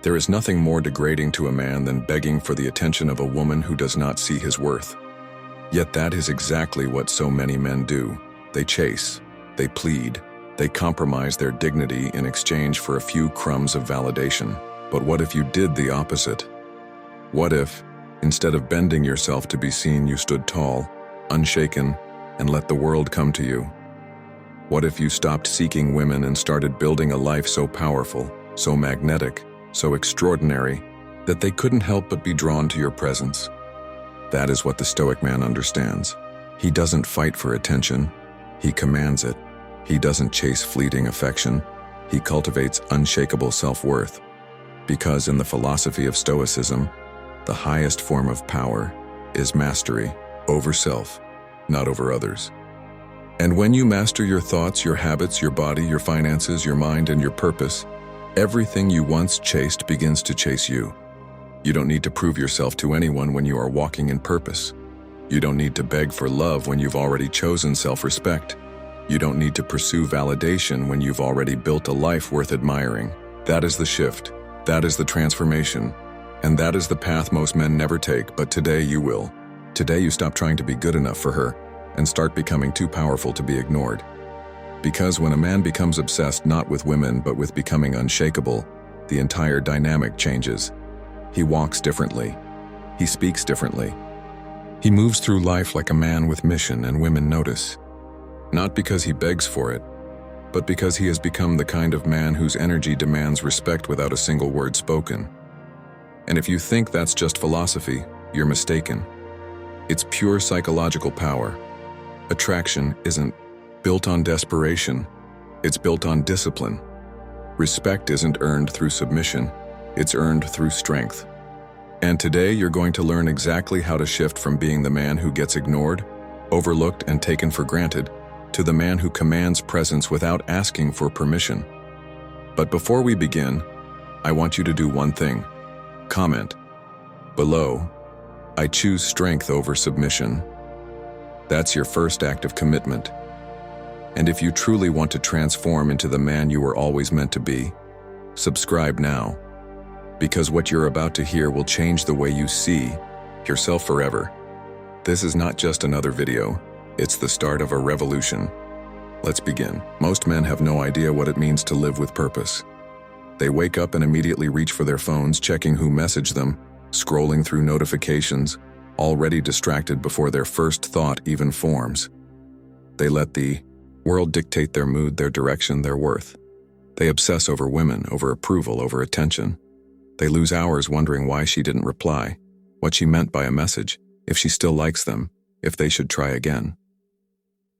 There is nothing more degrading to a man than begging for the attention of a woman who does not see his worth. Yet that is exactly what so many men do. They chase, they plead, they compromise their dignity in exchange for a few crumbs of validation. But what if you did the opposite? What if, instead of bending yourself to be seen, you stood tall, unshaken, and let the world come to you? What if you stopped seeking women and started building a life so powerful, so magnetic, so extraordinary, that they couldn't help but be drawn to your presence? That is what the Stoic man understands. He doesn't fight for attention, he commands it. He doesn't chase fleeting affection, he cultivates unshakable self-worth. Because in the philosophy of Stoicism, the highest form of power is mastery over self, not over others. And when you master your thoughts, your habits, your body, your finances, your mind, and your purpose, everything you once chased begins to chase you. You don't need to prove yourself to anyone when you are walking in purpose. You don't need to beg for love when you've already chosen self-respect. You don't need to pursue validation when you've already built a life worth admiring. That is the shift. That is the transformation. And that is the path most men never take, but today you will. Today you stop trying to be good enough for her and start becoming too powerful to be ignored. Because when a man becomes obsessed not with women but with becoming unshakable, the entire dynamic changes. He walks differently. He speaks differently. He moves through life like a man with mission, and women notice. Not because he begs for it, but because he has become the kind of man whose energy demands respect without a single word spoken. And if you think that's just philosophy, you're mistaken. It's pure psychological power. Attraction isn't built on desperation, it's built on discipline. Respect isn't earned through submission, it's earned through strength. And today you're going to learn exactly how to shift from being the man who gets ignored, overlooked, and taken for granted, to the man who commands presence without asking for permission. But before we begin, I want you to do one thing. Comment below, "I choose strength over submission." That's your first act of commitment. And if you truly want to transform into the man you were always meant to be, subscribe now. Because what you're about to hear will change the way you see yourself forever. This is not just another video, it's the start of a revolution. Let's begin. Most men have no idea what it means to live with purpose. They wake up and immediately reach for their phones, checking who messaged them, scrolling through notifications, already distracted before their first thought even forms. They let the world dictate their mood, their direction, their worth. They obsess over women, over approval, over attention. They lose hours wondering why she didn't reply, what she meant by a message, if she still likes them, if they should try again.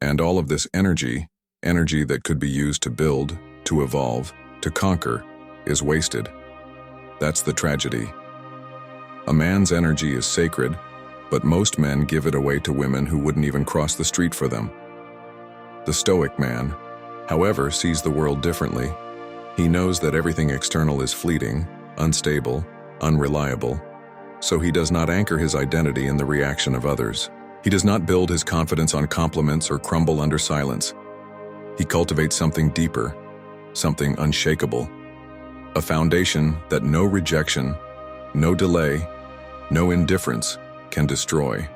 And all of this energy that could be used to build, to evolve, to conquer, is wasted. That's the tragedy. A man's energy is sacred, but most men give it away to women who wouldn't even cross the street for them. The Stoic man, however, sees the world differently. He knows that everything external is fleeting, unstable, unreliable, so he does not anchor his identity in the reaction of others. He does not build his confidence on compliments or crumble under silence. He cultivates something deeper, something unshakable, a foundation that no rejection, no delay, no indifference can destroy.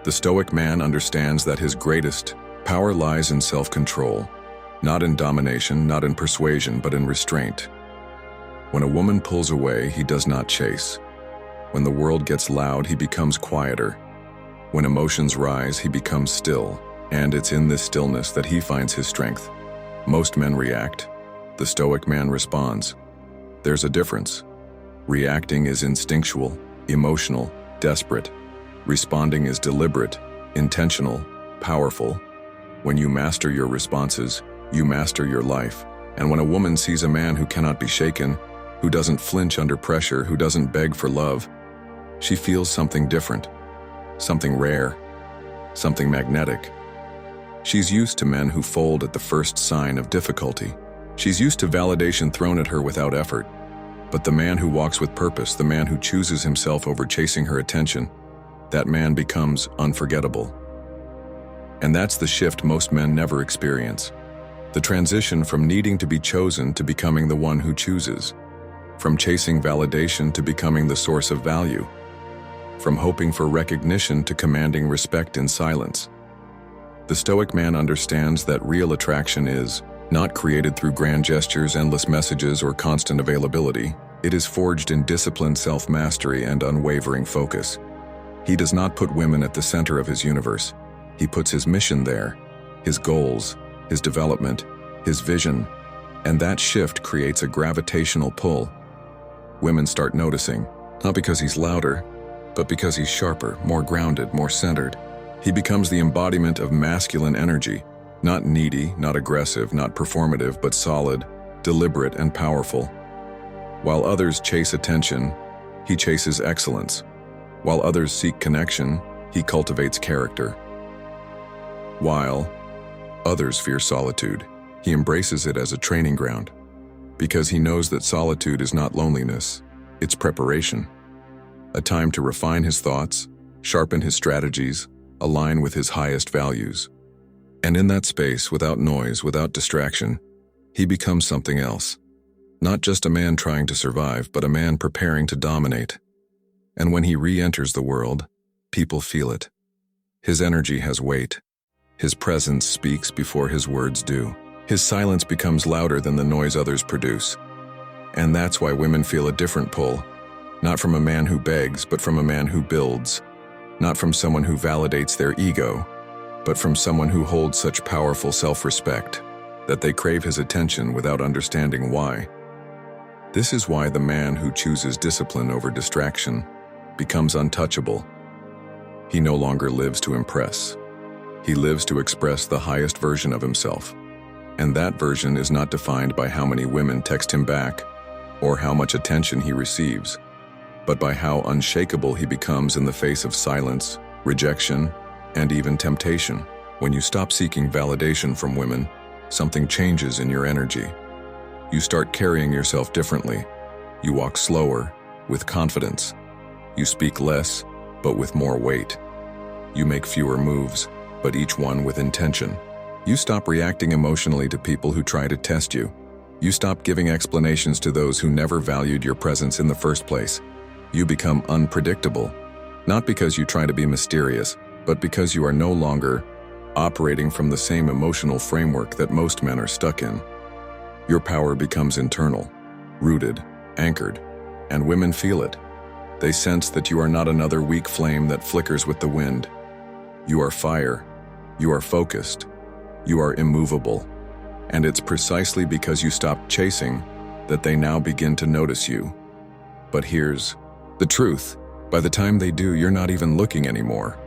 The Stoic man understands that his greatest power lies in self-control, not in domination, not in persuasion, but in restraint. When a woman pulls away, he does not chase. When the world gets loud, he becomes quieter. When emotions rise, he becomes still, and it's in this stillness that he finds his strength. Most men react. The Stoic man responds. There's a difference. Reacting is instinctual, emotional, desperate. Responding is deliberate, intentional, powerful. When you master your responses, you master your life. And when a woman sees a man who cannot be shaken, who doesn't flinch under pressure, who doesn't beg for love, she feels something different, something rare, something magnetic. She's used to men who fold at the first sign of difficulty. She's used to validation thrown at her without effort. But the man who walks with purpose, the man who chooses himself over chasing her attention, that man becomes unforgettable. And that's the shift most men never experience. The transition from needing to be chosen to becoming the one who chooses. from chasing validation to becoming the source of value, from hoping for recognition to commanding respect in silence. The Stoic man understands that real attraction is not created through grand gestures, endless messages, or constant availability. It is forged in disciplined self-mastery and unwavering focus. He does not put women at the center of his universe. He puts his mission there, his goals, his development, his vision, and that shift creates a gravitational pull. Women start noticing, not because he's louder, but because he's sharper, more grounded, more centered. He becomes the embodiment of masculine energy, not needy, not aggressive, not performative, but solid, deliberate, and powerful. While others chase attention, he chases excellence. While others seek connection, he cultivates character. While others fear solitude, he embraces it as a training ground, because he knows that solitude is not loneliness, it's preparation. A time to refine his thoughts, sharpen his strategies, align with his highest values. And in that space, without noise, without distraction, he becomes something else. Not just a man trying to survive, but a man preparing to dominate. And when he re-enters the world, people feel it. His energy has weight. His presence speaks before his words do. His silence becomes louder than the noise others produce. And that's why women feel a different pull, not from a man who begs, but from a man who builds. Not from someone who validates their ego, but from someone who holds such powerful self-respect that they crave his attention without understanding why. This is why the man who chooses discipline over distraction becomes untouchable. He no longer lives to impress. He lives to express the highest version of himself. And that version is not defined by how many women text him back or how much attention he receives, but by how unshakable he becomes in the face of silence, rejection, and even temptation. When you stop seeking validation from women, something changes in your energy. You start carrying yourself differently. You walk slower, with confidence. You speak less, but with more weight. You make fewer moves, but each one with intention. You stop reacting emotionally to people who try to test you. You stop giving explanations to those who never valued your presence in the first place. You become unpredictable, not because you try to be mysterious, but because you are no longer operating from the same emotional framework that most men are stuck in. Your power becomes internal, rooted, anchored, and women feel it. They sense that you are not another weak flame that flickers with the wind. You are fire. You are focused. You are immovable. And it's precisely because you stopped chasing that they now begin to notice you. But here's the truth. By the time they do, you're not even looking anymore.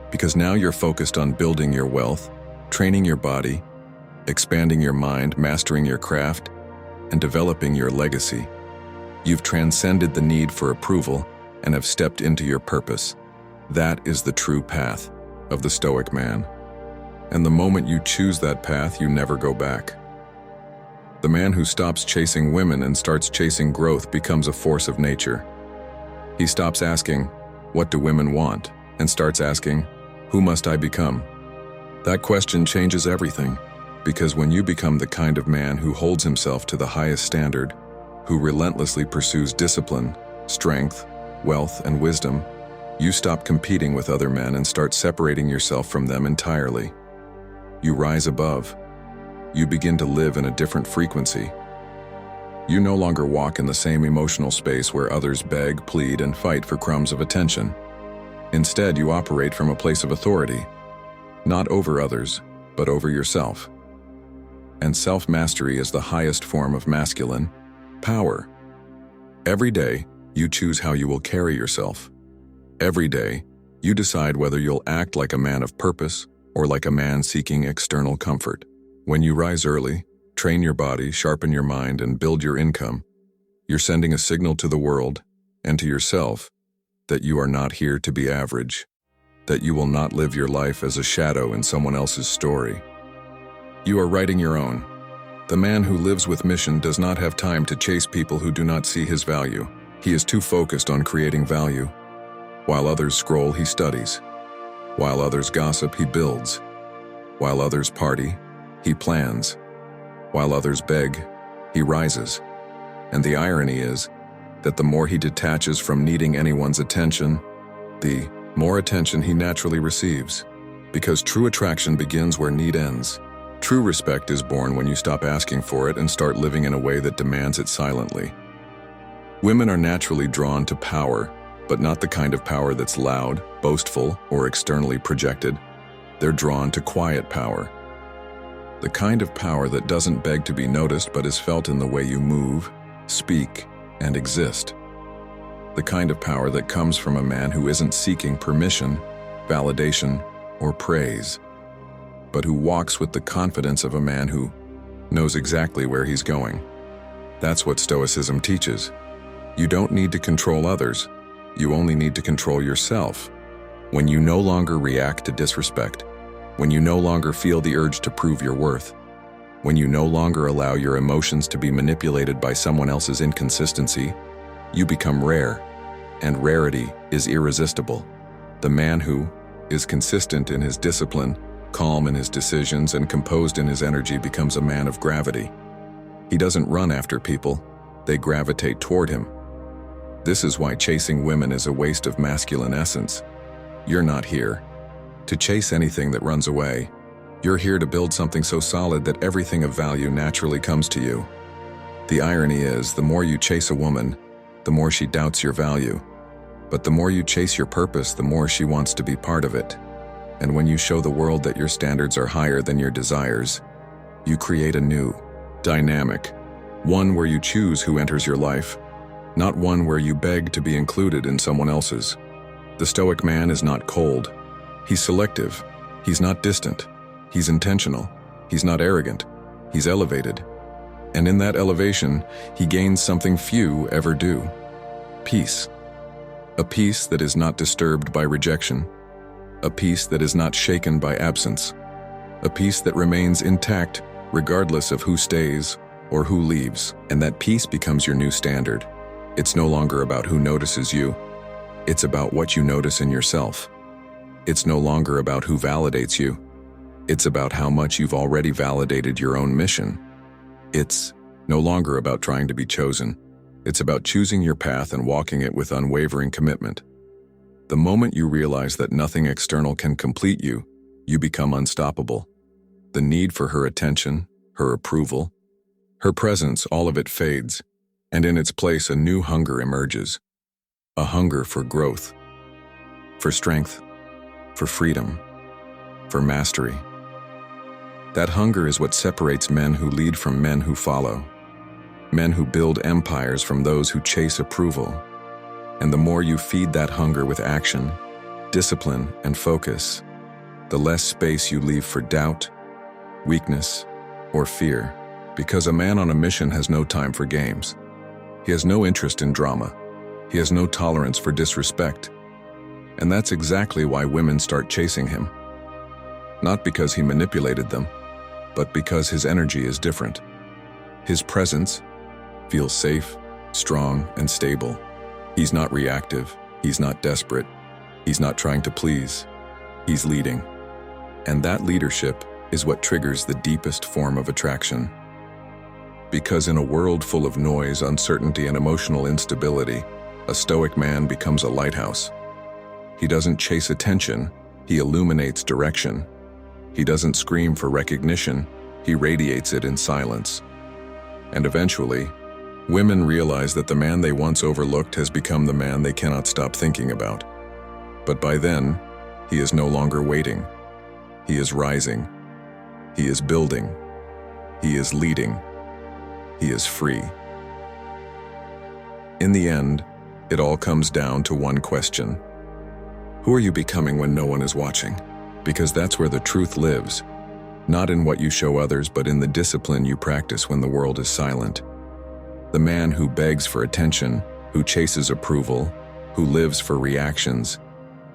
Because now you're focused on building your wealth, training your body, expanding your mind, mastering your craft, and developing your legacy. You've transcended the need for approval and have stepped into your purpose. That is the true path of the Stoic man. And the moment you choose that path, you never go back. The man who stops chasing women and starts chasing growth becomes a force of nature. He stops asking, "What do women want?" and starts asking, "Who must I become?" That question changes everything, because when you become the kind of man who holds himself to the highest standard, who relentlessly pursues discipline, strength, wealth, and wisdom, you stop competing with other men and start separating yourself from them entirely. You rise above. You begin to live in a different frequency. You no longer walk in the same emotional space where others beg, plead, and fight for crumbs of attention. Instead, you operate from a place of authority, not over others, but over yourself. And self-mastery is the highest form of masculine power. Every day, you choose how you will carry yourself. Every day, you decide whether you'll act like a man of purpose or like a man seeking external comfort. When you rise early, train your body, sharpen your mind, and build your income, you're sending a signal to the world and to yourself that you are not here to be average, that you will not live your life as a shadow in someone else's story. You are writing your own. The man who lives with mission does not have time to chase people who do not see his value. He is too focused on creating value. While others scroll, he studies. While others gossip, he builds. While others party, he plans. While others beg, he rises. And the irony is, that the more he detaches from needing anyone's attention, the more attention he naturally receives. Because true attraction begins where need ends. True respect is born when you stop asking for it and start living in a way that demands it silently. Women are naturally drawn to power, but not the kind of power that's loud, boastful, or externally projected. They're drawn to quiet power. The kind of power that doesn't beg to be noticed but is felt in the way you move, speak, and exist. The kind of power that comes from a man who isn't seeking permission, validation, or praise, but who walks with the confidence of a man who knows exactly where he's going. That's what Stoicism teaches. You don't need to control others. You only need to control yourself. When you no longer react to disrespect, when you no longer feel the urge to prove your worth, when you no longer allow your emotions to be manipulated by someone else's inconsistency, you become rare, and rarity is irresistible. The man who is consistent in his discipline, calm in his decisions, and composed in his energy becomes a man of gravity. He doesn't run after people, they gravitate toward him. This is why chasing women is a waste of masculine essence. You're not here to chase anything that runs away. You're here to build something so solid that everything of value naturally comes to you. The irony is, the more you chase a woman, the more she doubts your value. But the more you chase your purpose, the more she wants to be part of it. And when you show the world that your standards are higher than your desires, you create a new dynamic, one where you choose who enters your life, not one where you beg to be included in someone else's. The Stoic man is not cold. He's selective. He's not distant. He's intentional. He's not arrogant. He's elevated. And in that elevation, he gains something few ever do: peace. A peace that is not disturbed by rejection. A peace that is not shaken by absence. A peace that remains intact regardless of who stays or who leaves. And that peace becomes your new standard. It's no longer about who notices you. It's about what you notice in yourself. It's no longer about who validates you. It's about how much you've already validated your own mission. It's no longer about trying to be chosen. It's about choosing your path and walking it with unwavering commitment. The moment you realize that nothing external can complete you, you become unstoppable. The need for her attention, her approval, her presence, all of it fades, and in its place a new hunger emerges. A hunger for growth, for strength, for freedom, for mastery. That hunger is what separates men who lead from men who follow. Men who build empires from those who chase approval. And the more you feed that hunger with action, discipline, and focus, the less space you leave for doubt, weakness, or fear. Because a man on a mission has no time for games. He has no interest in drama. He has no tolerance for disrespect. And that's exactly why women start chasing him. Not because he manipulated them, but because his energy is different. His presence feels safe, strong, and stable. He's not reactive. He's not desperate. He's not trying to please. He's leading. And that leadership is what triggers the deepest form of attraction. Because in a world full of noise, uncertainty, and emotional instability, a Stoic man becomes a lighthouse. He doesn't chase attention, he illuminates direction. He doesn't scream for recognition, he radiates it in silence. And eventually, women realize that the man they once overlooked has become the man they cannot stop thinking about. But by then, he is no longer waiting. He is rising. He is building. He is leading. He is free. In the end, it all comes down to one question. Who are you becoming when no one is watching? Because that's where the truth lives. Not in what you show others, but in the discipline you practice when the world is silent. The man who begs for attention, who chases approval, who lives for reactions,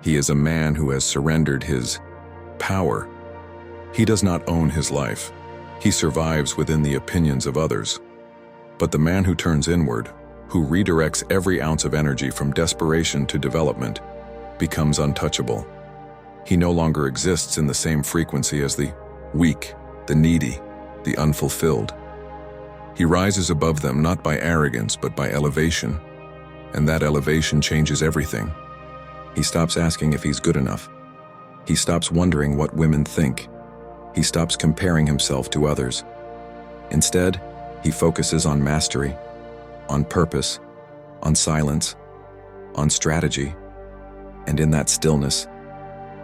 he is a man who has surrendered his power. He does not own his life. He survives within the opinions of others. But the man who turns inward, who redirects every ounce of energy from desperation to development, becomes untouchable. He no longer exists in the same frequency as the weak, the needy, the unfulfilled. He rises above them not by arrogance but by elevation. And that elevation changes everything. He stops asking if he's good enough. He stops wondering what women think. He stops comparing himself to others. Instead, he focuses on mastery, on purpose, on silence, on strategy. And in that stillness,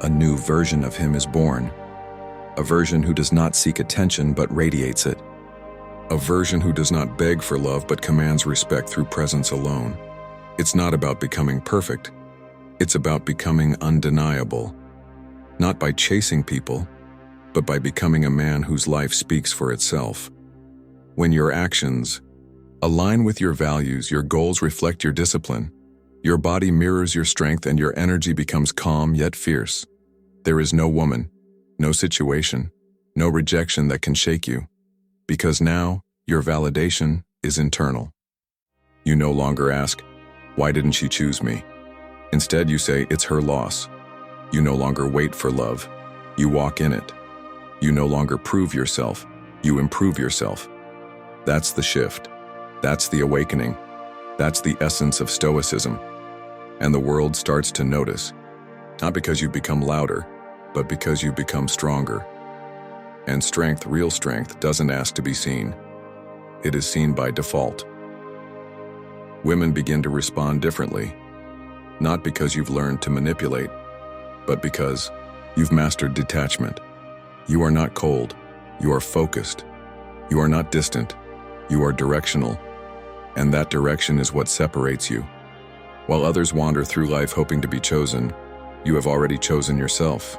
a new version of him is born. A version who does not seek attention but radiates it. A version who does not beg for love but commands respect through presence alone. It's not about becoming perfect. It's about becoming undeniable. Not by chasing people, but by becoming a man whose life speaks for itself. When your actions align with your values, your goals reflect your discipline, your body mirrors your strength, and your energy becomes calm yet fierce. There is no woman, no situation, no rejection that can shake you, because now your validation is internal. You no longer ask, "Why didn't she choose me?" Instead, you say, "It's her loss." You no longer wait for love. You walk in it. You no longer prove yourself. You improve yourself. That's the shift. That's the awakening. That's the essence of Stoicism. And the world starts to notice, not because you become louder, but because you become stronger. And strength, real strength, doesn't ask to be seen. It is seen by default. Women begin to respond differently, not because you've learned to manipulate, but because you've mastered detachment. You are not cold. You are focused. You are not distant. You are directional. And that direction is what separates you. While others wander through life hoping to be chosen, you have already chosen yourself.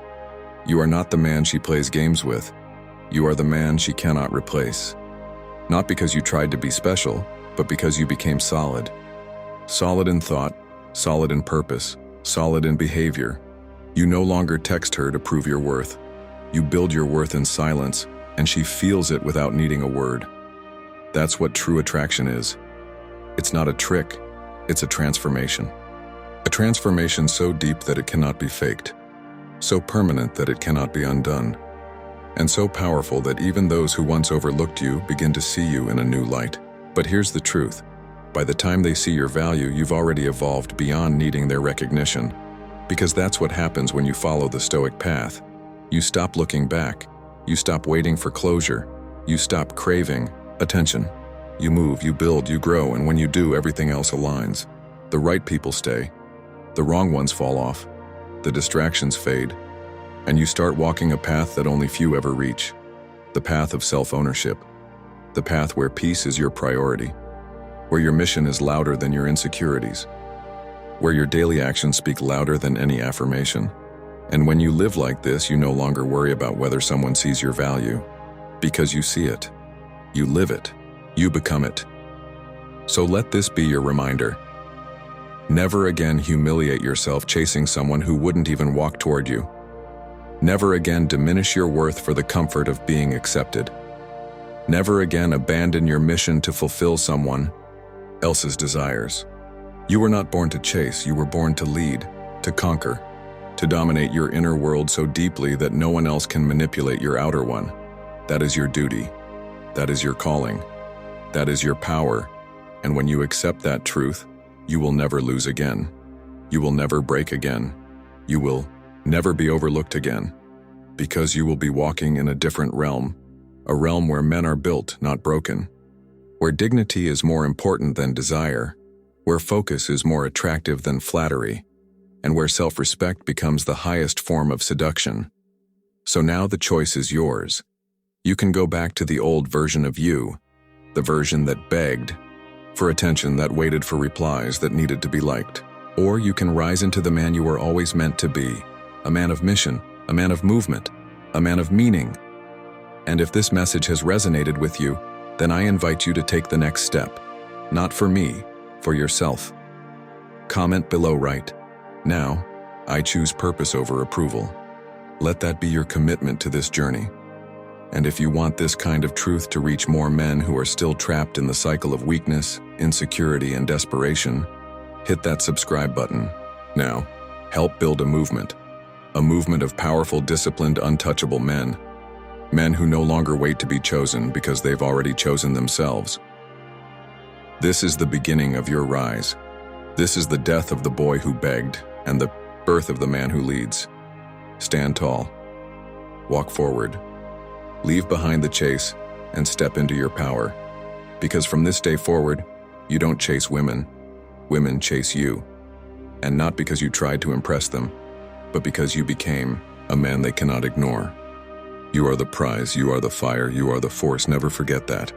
You are not the man she plays games with. You are the man she cannot replace. Not because you tried to be special, but because you became solid. Solid in thought, solid in purpose, solid in behavior. You no longer text her to prove your worth. You build your worth in silence, and she feels it without needing a word. That's what true attraction is. It's not a trick, it's a transformation. A transformation so deep that it cannot be faked, so permanent that it cannot be undone, and so powerful that even those who once overlooked you begin to see you in a new light. But here's the truth. By the time they see your value, you've already evolved beyond needing their recognition. Because that's what happens when you follow the Stoic path. You stop looking back. You stop waiting for closure. You stop craving attention. You move, you build, you grow, and when you do, everything else aligns. The right people stay. The wrong ones fall off. The distractions fade. And you start walking a path that only few ever reach. The path of self-ownership. The path where peace is your priority. Where your mission is louder than your insecurities. Where your daily actions speak louder than any affirmation. And when you live like this, you no longer worry about whether someone sees your value. Because you see it. You live it. You become it. So let this be your reminder. Never again humiliate yourself chasing someone who wouldn't even walk toward you. Never again diminish your worth for the comfort of being accepted. Never again abandon your mission to fulfill someone else's desires. You were not born to chase, you were born to lead, to conquer, to dominate your inner world so deeply that no one else can manipulate your outer one. That is your duty. That is your calling. That is your power. And when you accept that truth, you will never lose again. You will never break again. You will never be overlooked again. Because you will be walking in a different realm, a realm where men are built, not broken, where dignity is more important than desire, where focus is more attractive than flattery, and where self-respect becomes the highest form of seduction. So now the choice is yours. You can go back to the old version of you, the version that begged for attention, that waited for replies, that needed to be liked. Or you can rise into the man you were always meant to be, a man of mission, a man of movement, a man of meaning. And if this message has resonated with you, then I invite you to take the next step. Not for me, for yourself. Comment below, right now, I choose purpose over approval. Let that be your commitment to this journey. And if you want this kind of truth to reach more men who are still trapped in the cycle of weakness, insecurity, and desperation, hit that subscribe button. Now, help build a movement of powerful, disciplined, untouchable men. Men who no longer wait to be chosen because they've already chosen themselves. This is the beginning of your rise. This is the death of the boy who begged and the birth of the man who leads. Stand tall. Walk forward. Leave behind the chase and step into your power. Because from this day forward, you don't chase women. Women chase you. And not because you tried to impress them, but because you became a man they cannot ignore. You are the prize, you are the fire, you are the force. Never forget that.